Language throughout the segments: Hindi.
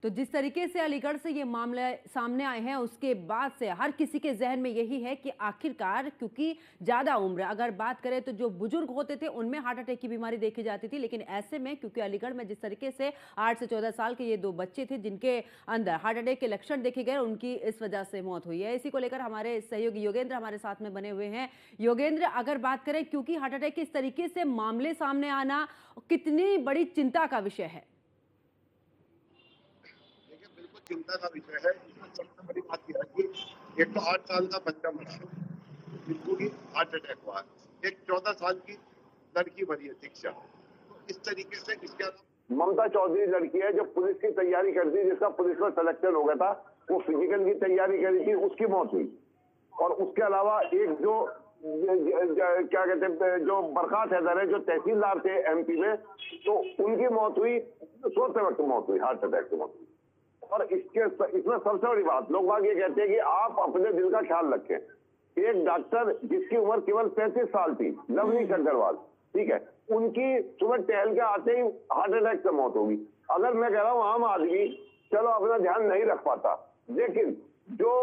तो जिस तरीके से अलीगढ़ से ये मामले सामने आए हैं उसके बाद से हर किसी के जहन में यही है कि आखिरकार क्योंकि ज़्यादा उम्र अगर बात करें तो जो बुजुर्ग होते थे उनमें हार्ट अटैक की बीमारी देखी जाती थी, लेकिन ऐसे में क्योंकि अलीगढ़ में जिस तरीके से 8 से 14 साल के ये दो बच्चे थे जिनके अंदर हार्ट अटैक के लक्षण देखे गए, उनकी इस वजह से मौत हुई है। इसी को लेकर हमारे सहयोगी योगेंद्र हमारे साथ में बने हुए हैं। योगेंद्र, अगर बात करें क्योंकि हार्ट अटैक के इस तरीके से मामले सामने आना कितनी बड़ी चिंता का विषय है? देखिए, बिल्कुल चिंता का विषय है। इसमें सबसे बड़ी बात यह है कि एक तो 8 साल का बच्चा मरा है, जिसको कि हार्ट अटैक हुआ है। एक 14 साल की लड़की मरी है, दीक्षा। तो इस तरीके से इसके अलावा ममता चौधरी लड़की है जो पुलिस की तैयारी करती है, जिसका पुलिस में सिलेक्शन हो गया था। वो फिजिकल की तैयारी करी थी, उसकी मौत हुई। और उसके अलावा एक जो क्या कहते हैं, जो बरखात हैदर है, जो तहसीलदार थे एमपी में, तो उनकी मौत हुई, सोते वक्त मौत हुई, हार्ट अटैक से मौत हुई। और इसमें सबसे बड़ी बात, लोग बाग ये कहते हैं कि आप अपने दिल का ख्याल रखें। एक डॉक्टर जिसकी उम्र केवल 35 साल थी, लवनीश अग्रवाल, ठीक है, उनकी सुबह टहल के आते ही हार्ट अटैक से मौत होगी। अगर मैं कह रहा हूं आम आदमी चलो अपना ध्यान नहीं रख पाता, लेकिन जो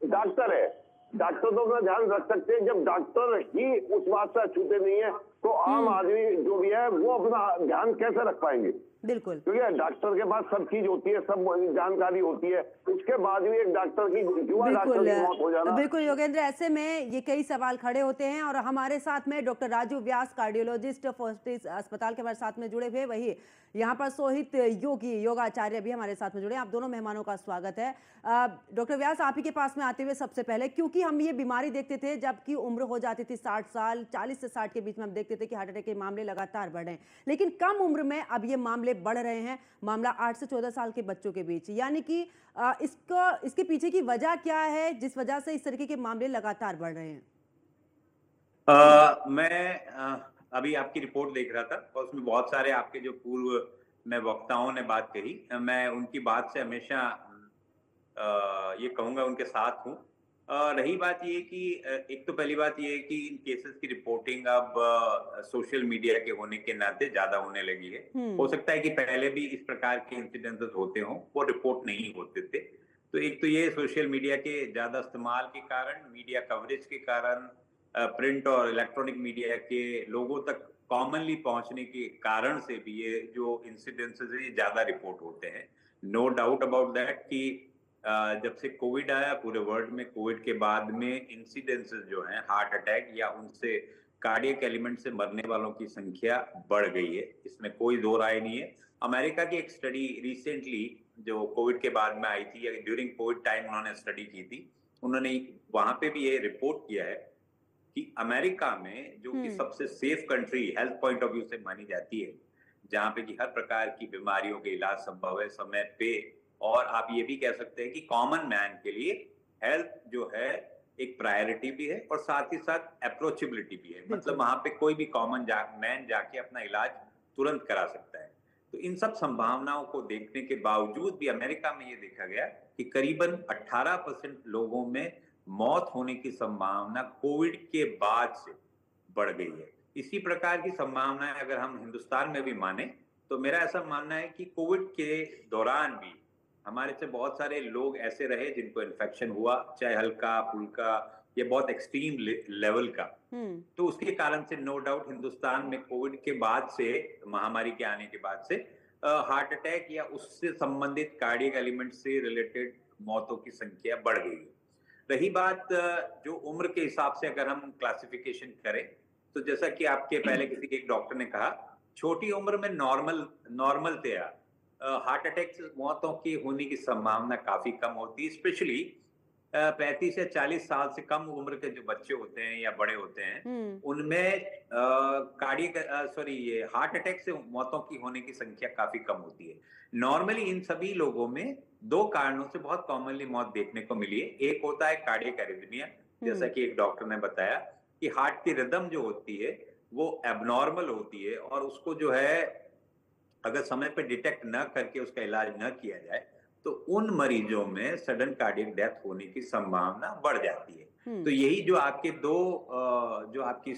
डॉक्टर है, डॉक्टर तो अपना ध्यान रख सकते हैं। जब डॉक्टर ही उस बात से अछूते नहीं है तो आम आदमी जो भी है वो अपना ध्यान कैसे रख पाएंगे? बिल्कुल। क्योंकि डॉक्टर के पास सब चीज होती है, सब जानकारी होती है, उसके बाद भी एक डॉक्टर की, युवा डॉक्टर की मौत हो जाना। बिल्कुल योगेंद्र, ऐसे में ये कई सवाल खड़े होते हैं और हमारे साथ में डॉक्टर राजू व्यास, कार्डियोलॉजिस्ट, फोर्टिस अस्पताल के हमारे साथ में जुड़े हुए, वही यहाँ पर सोहित योगी योगाचार्य भी हमारे साथ में जुड़े हैं। आप दोनों मेहमानों का स्वागत है। डॉक्टर व्यास, आप ही के पास में आते हुए सबसे पहले, क्योंकि हम ये बीमारी देखते थे जबकि उम्र हो जाती थी 60 साल, 40 से 60 के बीच में हम देखते थे कि हार्ट अटैक के मामले लगातार बढ़ रहे हैं, लेकिन कम उम्र में अब ये मामले बढ़ रहे हैं, मामला 8 से 14 साल के बच्चों के बीच। यानी कि इसके पीछे की वजह क्या है जिस वजह से इस तरीके के मामले लगातार बढ़ रहे हैं? मैं अभी आपकी रिपोर्ट देख रहा था और उसमें बहुत सारे आपके जो पूर्व में वक्ताओं ने बात कही, मैं उनकी बात से हमेशा ये कहूँगा उनके साथ हूँ। रही बात ये कि एक तो पहली बात ये है कि इन केसेस की रिपोर्टिंग अब सोशल मीडिया के होने के नाते ज़्यादा होने लगी है। हो सकता है कि पहले भी इस प्रकार के इंसिडेंसेस होते हों, वो रिपोर्ट नहीं होते थे। तो एक तो ये सोशल मीडिया के ज़्यादा इस्तेमाल के कारण, मीडिया कवरेज के कारण, प्रिंट और इलेक्ट्रॉनिक मीडिया के लोगों तक कॉमनली पहुंचने के कारण से भी ये जो इंसिडेंसेस है ये ज्यादा रिपोर्ट होते हैं। नो डाउट अबाउट दैट कि जब से कोविड आया पूरे वर्ल्ड में, कोविड के बाद में इंसिडेंसेस जो हैं हार्ट अटैक या उनसे कार्डियक एलिमेंट से मरने वालों की संख्या बढ़ गई है, इसमें कोई दो राय नहीं है। अमेरिका की एक स्टडी रिसेंटली जो कोविड के बाद में आई थी या ड्यूरिंग कोविड टाइम उन्होंने स्टडी की थी, उन्होंने वहां पे भी ये रिपोर्ट किया है कि अमेरिका में जो कि सबसे safe country health point of view से मानी जाती है, जहां पे कि हर प्रकार की बीमारियों के इलाज संभव है समय पे, और आप ये भी कह सकते हैं कि कॉमन मैन के लिए हेल्थ जो है एक प्रायोरिटी भी है और साथ ही साथ अप्रोचेबिलिटी भी है। मतलब वहां पे कोई भी कॉमन मैन जाके अपना इलाज तुरंत करा सकता है। तो इन सब संभावनाओं को देखने के बावजूद भी अमेरिका में ये देखा गया कि करीबन 18% लोगों में मौत होने की संभावना कोविड के बाद से बढ़ गई है। इसी प्रकार की संभावनाएं अगर हम हिंदुस्तान में भी माने तो मेरा ऐसा मानना है कि कोविड के दौरान भी हमारे से बहुत सारे लोग ऐसे रहे जिनको इन्फेक्शन हुआ, चाहे हल्का फुल्का या बहुत एक्सट्रीम लेवल का। तो उसके कारण से नो डाउट हिंदुस्तान में कोविड के बाद से, महामारी के आने के बाद से हार्ट अटैक या उससे संबंधित कार्डियक एलिमेंट से रिलेटेड मौतों की संख्या बढ़ गई है। रही बात जो उम्र के हिसाब से अगर हम क्लासिफिकेशन करें, तो जैसा कि आपके पहले किसी एक डॉक्टर ने कहा, छोटी उम्र में नॉर्मल तैया हार्ट अटैक से मौतों की होने की संभावना काफी कम होती है, स्पेशली 35 या 40 साल से कम उम्र के जो बच्चे होते हैं या बड़े होते हैं, उनमें कार्डियक सॉरी ये हार्ट अटैक से मौतों की होने की संख्या काफी कम होती है। नॉर्मली इन सभी लोगों में दो कारणों से बहुत कॉमनली मौत देखने को मिली है। एक होता है कार्डियक एरिथमिया, जैसा कि एक डॉक्टर ने बताया कि हार्ट की रिदम जो होती है वो एबनॉर्मल होती है और उसको जो है अगर समय पे डिटेक्ट न करके उसका इलाज न किया जाए तो उन मरीजों में सडन कार्डियक डेथ होने की संभावना बढ़ जाती है। तो यही जो आपके दो जो आपकी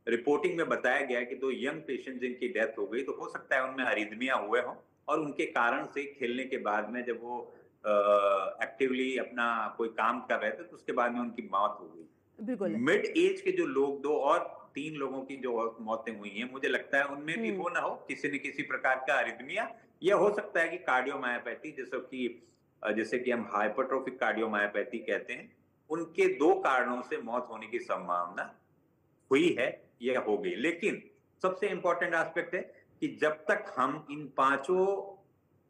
रिपोर्टिंग में बताया गया कि दो यंग पेशेंट जिनकी डेथ हो गई, तो हो सकता है उनमें अरिथमिया हुए हों और उनके कारण से खेलने के बाद में जब वो एक्टिवली अपना कोई काम कर रहे थे तो उसके बाद में उनकी मौत हो गई। बिल्कुल। मिड एज के जो लोग, 2 और 3 लोगों की जो मौतें हुई हैं, मुझे लगता है उनमें भी हो ना हो किसी न किसी प्रकार का अरिथमिया, या हो सकता है कि कार्डियोमायोपैथी, जैसे कि हम हाइपरट्रोफिक कार्डियोमायोपैथी कहते हैं, उनके 2 कारणों से मौत होने की संभावना हुई है या हो गई। लेकिन सबसे इंपॉर्टेंट एस्पेक्ट है कि जब तक हम इन 5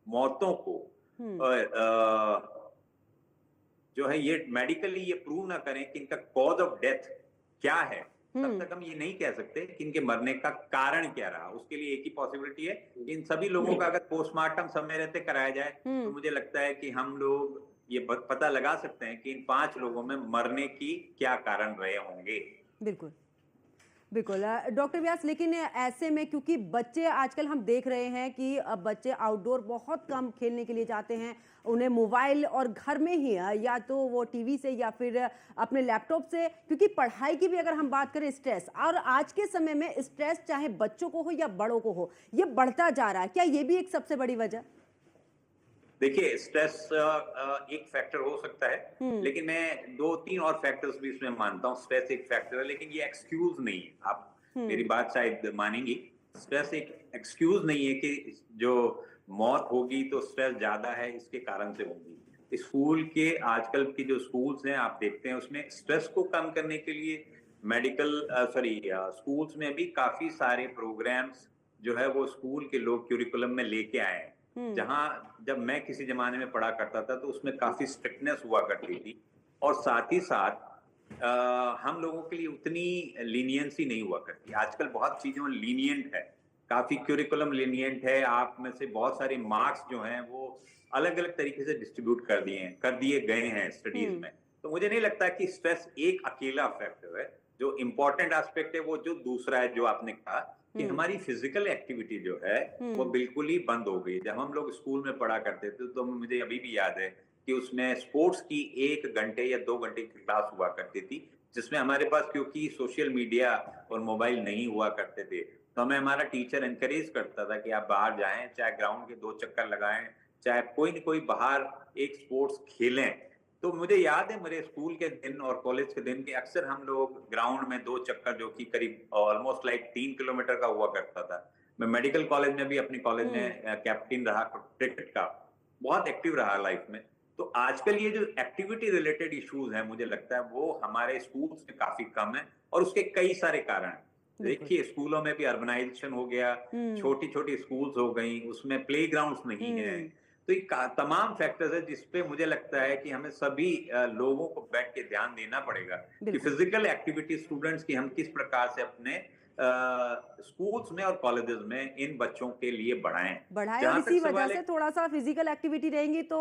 मौतों को जो है ये मेडिकली ये प्रूव ना करें कि इनका कॉज ऑफ डेथ क्या है, तब तक हम ये नहीं कह सकते कि इनके मरने का कारण क्या रहा। उसके लिए एक ही पॉसिबिलिटी है, इन सभी लोगों का अगर पोस्टमार्टम समय रहते कराया जाए तो मुझे लगता है कि हम लोग ये पता लगा सकते हैं कि इन 5 लोगों में मरने की क्या कारण रहे होंगे। बिल्कुल बिल्कुल डॉक्टर व्यास, लेकिन ऐसे में क्योंकि बच्चे आजकल हम देख रहे हैं कि अब बच्चे आउटडोर बहुत कम खेलने के लिए जाते हैं, उन्हें मोबाइल और घर में ही या तो वो टीवी से या फिर अपने लैपटॉप से, क्योंकि पढ़ाई की भी अगर हम बात करें, स्ट्रेस, और आज के समय में स्ट्रेस चाहे बच्चों को हो या बड़ों को हो, ये बढ़ता जा रहा है। क्या ये भी एक सबसे बड़ी वजह? देखिए, स्ट्रेस एक फैक्टर हो सकता है, लेकिन मैं 2-3 और फैक्टर्स भी इसमें मानता हूँ। स्ट्रेस एक फैक्टर है, लेकिन ये एक्सक्यूज नहीं है। आप मेरी बात शायद मानेंगी। स्ट्रेस एक एक्सक्यूज नहीं है कि जो मौत होगी तो स्ट्रेस ज्यादा है इसके कारण से होगी। स्कूल के आजकल के जो स्कूल्स हैं आप देखते हैं, उसमें स्ट्रेस को कम करने के लिए स्कूल्स में भी काफी सारे प्रोग्राम्स जो है वो स्कूल के लोग क्यूरिकुलम में लेके आए हैं। जहां जब मैं किसी जमाने में पढ़ा करता था तो उसमें काफी स्ट्रिक्टनेस हुआ करती थी, और साथ ही साथ हम लोगों के लिए उतनी लीनियंसी नहीं हुआ करती। आजकल बहुत चीजों में लीनियंट है, काफी क्यूरिकुलम लीनियंट है। आप में से बहुत सारे मार्क्स जो हैं वो अलग अलग तरीके से डिस्ट्रीब्यूट कर दिए गए हैं स्टडीज में। तो मुझे नहीं लगता कि स्ट्रेस एक अकेला फैक्टर है। जो इम्पोर्टेंट एस्पेक्ट है वो जो दूसरा है, जो आपने कहा कि हमारी फिजिकल एक्टिविटी जो है वो बिल्कुल ही बंद हो गई। जब हम लोग स्कूल में पढ़ा करते थे तो मुझे अभी भी याद है कि उसमें स्पोर्ट्स की 1 घंटे या 2 घंटे की क्लास हुआ करती थी, जिसमें हमारे पास क्योंकि सोशल मीडिया और मोबाइल नहीं हुआ करते थे, तो हमें हमारा टीचर एनकरेज करता था कि आप बाहर जाएं, चाहे ग्राउंड के 2 चक्कर लगाएं, चाहे कोई न कोई बाहर एक स्पोर्ट्स खेलें। तो मुझे याद है मेरे स्कूल के दिन और कॉलेज के दिन के अक्सर हम लोग ग्राउंड में 2 चक्कर, जो कि करीब ऑलमोस्ट लाइक 3 किलोमीटर का हुआ करता था। मैं मेडिकल कॉलेज में भी अपने कॉलेज में कैप्टन रहा क्रिकेट का, बहुत एक्टिव रहा लाइफ में। तो आजकल ये जो एक्टिविटी रिलेटेड इश्यूज हैं, मुझे लगता है वो हमारे स्कूल्स में काफी कम है, और उसके कई सारे कारण हैं। देखिए, स्कूलों में भी अर्बनाइजेशन हो गया, छोटी छोटी स्कूल्स हो गई, उसमें प्ले ग्राउंड्स नहीं है। तो ये तमाम फैक्टर्स है जिसपे मुझे लगता है कि हमें सभी लोगों को बैठ के ध्यान देना पड़ेगा कि फिजिकल एक्टिविटी स्टूडेंट्स की हम किस प्रकार से अपने स्कूल्स में और कॉलेजेस में इन बच्चों के लिए बढ़ाएं। और इसी वजह से थोड़ा सा फिजिकल एक्टिविटी रहेंगी तो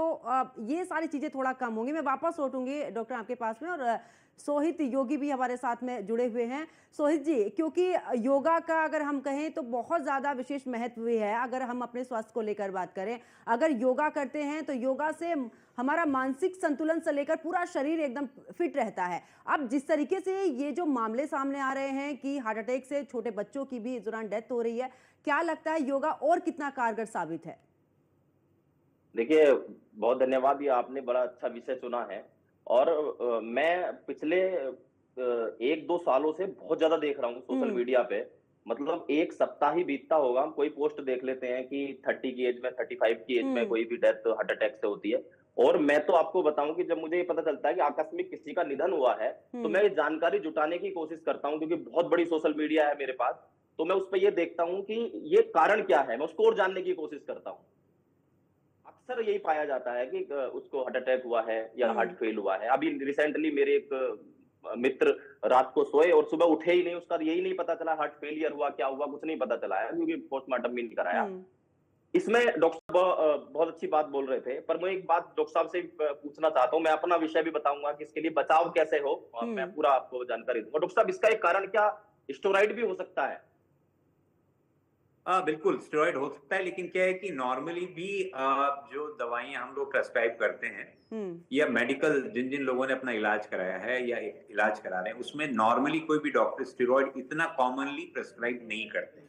ये सारी चीजें थोड़ा कम होंगी। मैं वापस लौटूंगी डॉक्टर आपके पास में, और सोहित योगी भी हमारे साथ में जुड़े हुए हैं। सोहित जी, क्योंकि योगा का अगर हम कहें तो बहुत ज़्यादा विशेष महत्व है। अगर हम अपने स्वास्थ्य को लेकर बात करें, अगर योगा करते हैं तो योगा से हमारा मानसिक संतुलन से लेकर पूरा शरीर एकदम फिट रहता है। अब जिस तरीके से ये जो मामले सामने आ रहे हैं कि हार्ट अटैक से छोटे बच्चों की भी इस दौरान डेथ हो रही है, क्या लगता है योगा और कितना कारगर साबित है? देखिए, बहुत धन्यवाद, ये आपने बड़ा अच्छा विषय चुना है। और मैं पिछले 1-2 सालों से बहुत ज्यादा देख रहा हूँ सोशल मीडिया पे। मतलब 1 सप्ताह ही बीतता होगा, हम कोई पोस्ट देख लेते हैं कि 30 की एज में, 35 की एज में कोई भी डेथ हार्ट अटैक से होती है। और मैं तो आपको बताऊं कि जब मुझे ये पता चलता है कि आकस्मिक किसी का निधन हुआ है, तो मैं ये जानकारी जुटाने की कोशिश करता हूँ, क्योंकि बहुत बड़ी सोशल मीडिया है मेरे पास। तो मैं उस पर ये देखता हूँ कि ये कारण क्या है, मैं उसको और जानने की कोशिश करता हूँ। अक्सर यही पाया जाता है कि उसको हार्ट अटैक हुआ है या हार्ट फेल हुआ है। अभी रिसेंटली मेरे एक मित्र रात को सोए और सुबह उठे ही नहीं, उसका यही नहीं पता चला हार्ट फेलियर हुआ, क्या हुआ, कुछ नहीं पता चला है, क्योंकि पोस्टमार्टम भी नहीं कराया। इसमें डॉक्टर साहब बहुत अच्छी बात बोल रहे थे, पर मैं एक बात डॉक्टर साहब से पूछना चाहता हूँ। मैं अपना विषय भी बताऊंगा कि इसके लिए बचाव कैसे हो, और मैं पूरा आपको जानकारी दूंगा। डॉक्टर साहब, इसका एक कारण क्या स्टेरॉइड भी हो सकता है? बिल्कुल स्टेरॉइड हो सकता है, लेकिन क्या है कि नॉर्मली भी जो दवाइयां हम लोग प्रेस्क्राइब करते हैं या मेडिकल जिन जिन लोगों ने अपना इलाज कराया है या इलाज करा रहे हैं, उसमें नॉर्मली कोई भी डॉक्टर स्टेरॉइड इतना कॉमनली प्रेस्क्राइब नहीं करते।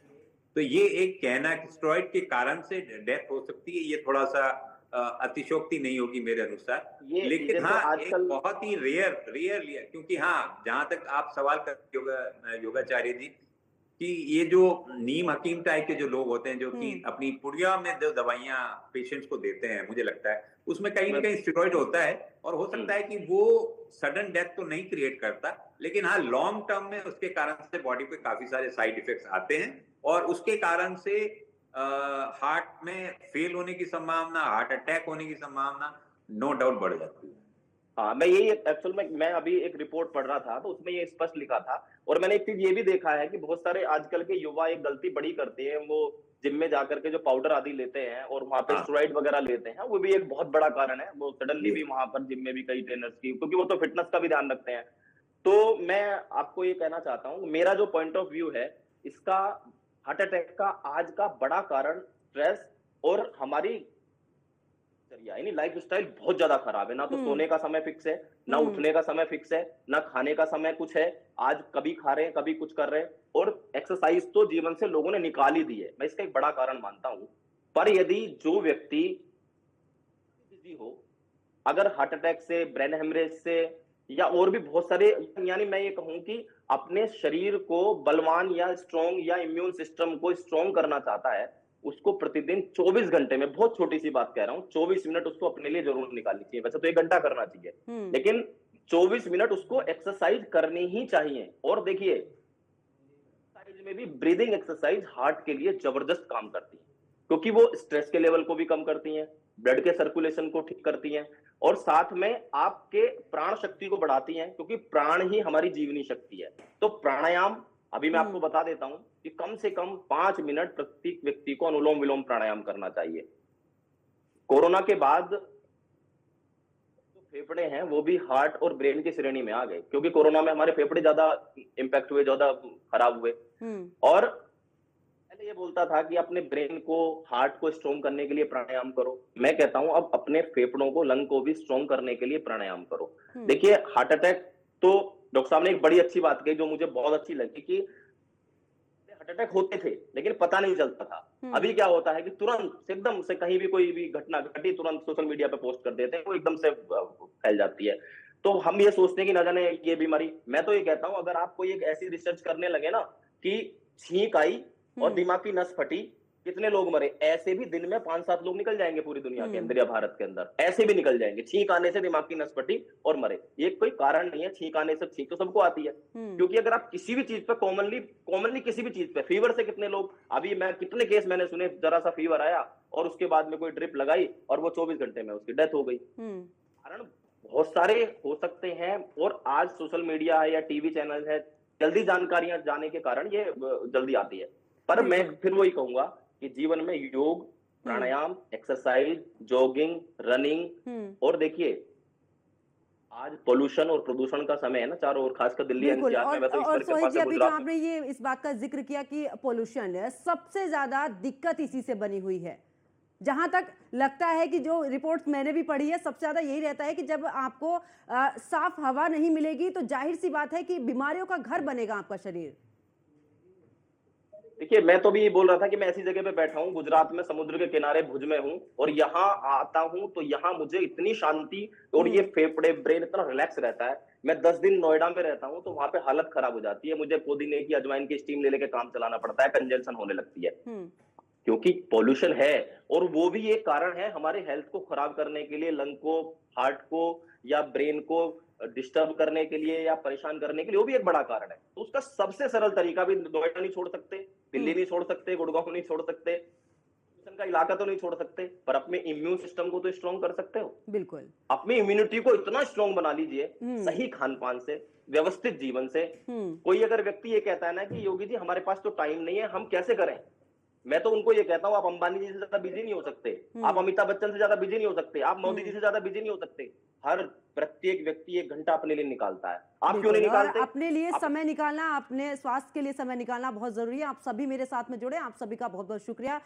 तो ये एक कहना कि स्टेरॉइड के कारण से डेथ हो सकती है, ये थोड़ा सा अतिशयोक्ति नहीं होगी मेरे अनुसार। ये लेकिन तो हाँ, एक आजकल बहुत ही रेयरली है, क्योंकि हाँ, जहां तक आप सवाल करते योगाचार्य जी, कि ये जो नीम हकीम टाइप के जो लोग होते हैं, जो कि अपनी पुड़िया में जो दवाइयां पेशेंट्स को देते हैं, मुझे लगता है उसमें कहीं ना कहीं स्टेरॉइड होता है, और हो सकता है कि वो सडन डेथ तो नहीं क्रिएट करता, लेकिन हाँ लॉन्ग टर्म में उसके कारण से बॉडी पे काफी सारे साइड इफेक्ट्स आते हैं, और उसके कारण से हार्ट में फेल होने की संभावना, हार्ट अटैक होने की संभावना नो डाउट बढ़ जाती है। हाँ, मैं यही एक्चुअल में मैं अभी एक रिपोर्ट पढ़ रहा था तो उसमें ये स्पष्ट लिखा था। और मैंने एक चीज ये भी देखा है कि बहुत सारे आजकल के युवा एक गलती बड़ी करते हैं, वो जिम में जाकर के जो पाउडर आदि लेते हैं और वहां पे हाँ। स्टेरॉइड वगैरह लेते हैं, वो भी एक बहुत बड़ा कारण है। वो सडनली जी। भी वहां पर जिम में भी कई ट्रेनर्स की, क्योंकि वो तो फिटनेस का भी ध्यान रखते हैं। तो मैं आपको ये कहना चाहता हूँ, मेरा जो पॉइंट ऑफ व्यू है इसका, हार्ट अटैक का आज का बड़ा कारण स्ट्रेस और हमारी यानी लाइफ स्टाइल बहुत ज्यादा खराब है। ना तो सोने का समय फिक्स है, ना उठने का समय फिक्स है, ना खाने का समय कुछ है। आज कभी खा रहे हैं, कभी कुछ कर रहे हैं, और एक्सरसाइज तो जीवन से लोगों ने निकाल ही दी है। मैं इसका एक बड़ा कारण मानता हूं। पर यदि जो व्यक्ति बिजी हो, अगर हार्ट अटैक से, ब्रेन हेमरेज से, या और भी बहुत सारे, यानी मैं ये कहूं कि अपने शरीर को बलवान या स्ट्रॉन्ग, या इम्यून सिस्टम को स्ट्रॉन्ग करना चाहता है, उसको प्रतिदिन 24 घंटे में, बहुत छोटी सी बात कह रहा हूं, 24 मिनट उसको अपने लिए जरूर निकालनी चाहिए। वैसे तो 1 घंटा करना चाहिए, लेकिन 24 मिनट उसको एक्सरसाइज करनी ही चाहिए। और देखिए, एक्सरसाइज में भी ब्रीदिंग एक्सरसाइज हार्ट के लिए जबरदस्त काम करती है, क्योंकि वो स्ट्रेस के लेवल को भी कम करती हैं, ब्लड के सर्कुलेशन को ठीक करती हैं, और साथ में आपके प्राण शक्ति को बढ़ाती हैं, क्योंकि प्राण ही हमारी जीवनी शक्ति है। तो प्राणायाम, अभी मैं आपको बता देता हूं कि कम से कम 5 मिनट प्रत्येक व्यक्ति को अनुलोम विलोम प्राणायाम करना चाहिए। कोरोना के बाद जो फेफड़े हैं वो भी हार्ट और ब्रेन की श्रेणी में आ गए, क्योंकि कोरोना में हमारे फेफड़े ज्यादा इंपैक्ट हुए, ज्यादा खराब हुए। और पहले ये बोलता था कि अपने ब्रेन को, हार्ट को स्ट्रॉन्ग करने के लिए प्राणायाम करो। मैं कहता हूं अब अपने फेफड़ों को, लंग को भी स्ट्रॉन्ग करने के लिए प्राणायाम करो। देखिए, हार्ट अटैक तो डॉक्टर साहब ने एक बड़ी अच्छी बात कही जो मुझे बहुत अच्छी लगी, कि हार्ट अटैक होते थे लेकिन पता नहीं चलता था। अभी क्या होता है कि तुरंत एकदम से कहीं भी कोई भी घटना घटी, तुरंत सोशल मीडिया पे पोस्ट कर देते हैं, वो एकदम से फैल जाती है। तो हम ये सोचते हैं कि ना जाने ये बीमारी। मैं तो ये कहता हूं, अगर आप कोई एक ऐसी रिसर्च करने लगे ना कि छींक आई और दिमाग की नस फटी, कितने लोग मरे, ऐसे भी दिन में 5-7 लोग निकल जाएंगे पूरी दुनिया के अंदर या भारत के अंदर, ऐसे भी निकल जाएंगे। छींक आने से दिमाग की नस फटी और मरे, ये कोई कारण नहीं है। छींक आने से, छींक तो सबको आती है, क्योंकि अगर आप किसी भी चीज पे कॉमनली किसी भी चीज पे, फीवर से कितने लोग, अभी मैं कितने केस मैंने सुने, जरा सा फीवर आया और उसके बाद में कोई ड्रिप लगाई और वो 24 घंटे में उसकी डेथ हो गई। कारण बहुत सारे हो सकते हैं, और आज सोशल मीडिया है या टीवी चैनल है, जल्दी जानकारियां जाने के कारण ये जल्दी आती है। पर मैं फिर वही कहूंगा कि जीवन में योग, प्राणायाम, एक्सरसाइज, जॉगिंग, रनिंग, और देखिए आज पोल्यूशन और प्रदूषण का समय है ना चारों ओर, खासकर दिल्ली बिल्कुल। एनसीआर में। मैं तो ईश्वर और के सोहित पास जी, से अभी जो गुजरात आपने ये इस बात का जिक्र किया कि पोल्यूशन है, सबसे ज्यादा दिक्कत इसी से बनी हुई है। जहां तक लगता है कि जो रिपोर्ट्स मैंने भी पढ़ी है, सबसे ज्यादा यही रहता है कि जब आपको साफ हवा नहीं मिलेगी तो जाहिर सी बात है कि बीमारियों का घर बनेगा आपका शरीर। देखिए, मैं तो भी ये बोल रहा था कि मैं ऐसी जगह पे बैठा हूँ, गुजरात में, समुद्र के किनारे भुज में हूँ, और यहाँ आता हूँ तो यहाँ मुझे इतनी शांति और ये फेफड़े, ब्रेन इतना रिलैक्स रहता है। मैं 10 दिन नोएडा में रहता हूँ तो वहां पे हालत खराब हो जाती है, मुझे पुदीने की, अजवाइन की स्टीम ले लेके काम चलाना पड़ता है, कंजन होने लगती है, क्योंकि पॉल्यूशन है। और वो भी एक कारण है हमारे हेल्थ को खराब करने के लिए, लंग को, हार्ट को या ब्रेन को डिस्टर्ब करने के लिए या परेशान करने के लिए, वो भी एक बड़ा कारण है। तो उसका सबसे सरल तरीका भी, नोएडा नहीं छोड़ सकते, दिल्ली नहीं छोड़ सकते, गुड़गांव नहीं छोड़ सकते, का इलाका तो नहीं छोड़ सकते, पर अपने इम्यून सिस्टम को तो स्ट्रॉन्ग कर सकते हो। बिल्कुल, अपनी इम्यूनिटी को इतना स्ट्रॉन्ग बना लीजिए सही खान पान से, व्यवस्थित जीवन से। कोई अगर व्यक्ति ये कहता है ना कि योगी जी हमारे पास तो टाइम नहीं है, हम कैसे करें, मैं तो उनको ये कहता हूं, आप अंबानी जी से ज्यादा बिजी नहीं हो सकते, आप अमिताभ बच्चन से ज्यादा बिजी नहीं हो सकते, आप मोदी जी से ज्यादा बिजी नहीं हो सकते। हर प्रत्येक व्यक्ति 1 घंटा अपने लिए निकालता है, आप क्यों नहीं निकालते? अपने लिए समय निकालना, अपने स्वास्थ्य के लिए समय निकालना बहुत जरूरी है। आप सभी मेरे साथ में जुड़े, आप सभी का बहुत बहुत शुक्रिया।